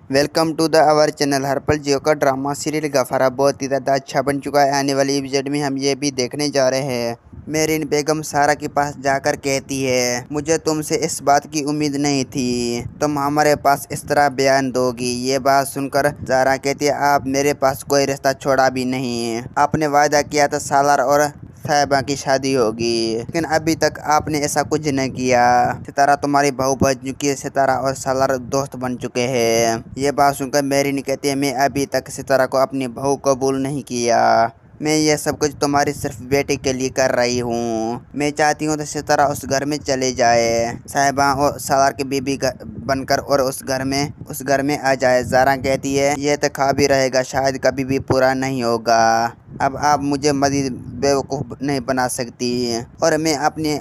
Welcome to the our channel. Harpal Geo का drama serial गफारा बहुत ही ज़्यादा अच्छा बन चुका है। आने वाली एपिसोड में हम ये भी देखने जा रहे हैं। मेरिन बेगम सारा के पास जाकर कहती है, मुझे तुमसे इस बात की उम्मीद नहीं थी, तुम हमारे पास इस तरह बयान दोगी। ये बात सुनकर सारा कहती है, आप मेरे पास कोई रिश्ता छोड़ा भी नहीं। आपने वादा किया था सालार और साहिबा की शादी होगी, लेकिन अभी तक आपने ऐसा कुछ नहीं किया। सितारा तुम्हारी बहू बन चुकी है, सितारा और सालार दोस्त बन चुके हैं। ये बात सुनकर मेरिन कहती है, मैं अभी तक सितारा को अपनी बहू कबूल नहीं किया। मैं ये सब कुछ तुम्हारी सिर्फ बेटे के लिए कर रही हूँ। मैं चाहती हूँ तो सितारा उस घर में चले जाए, साहिबा और सालार की बीबी बनकर और उस घर में आ जाए। जारा कहती है, ये तो ख्वाब ही रहेगा, शायद कभी भी पूरा नहीं होगा। अब आप मुझे मजीद बेवकूफ़ नहीं बना सकती और मैं अपनी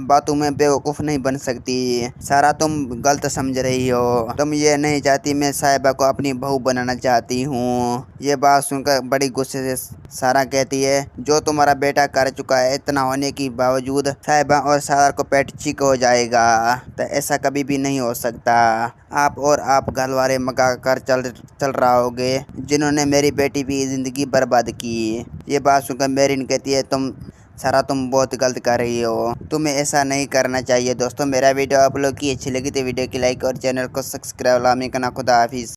बातों में बेवकूफ़ नहीं बन सकती। सारा तुम गलत समझ रही हो, तुम ये नहीं चाहती। मैं साहिबा को अपनी बहू बनाना चाहती हूँ। ये बात सुनकर बड़ी गुस्से से सारा कहती है, जो तुम्हारा बेटा कर चुका है, इतना होने के बावजूद साहिबा और सारा को पेट चीक हो जाएगा, तो ऐसा कभी भी नहीं हो सकता। आप घर वाले मगा कर चल रहोगे, जिन्होंने मेरी बेटी की ज़िंदगी बर्बाद की। ये बात सुनकर मेरिन कहती है, तुम बहुत गलत कर रही हो, तुम्हें ऐसा नहीं करना चाहिए। दोस्तों, मेरा वीडियो आप लोग की अच्छी लगी तो वीडियो की लाइक और चैनल को सब्सक्राइब लाने का ना। खुदा हाफिज़।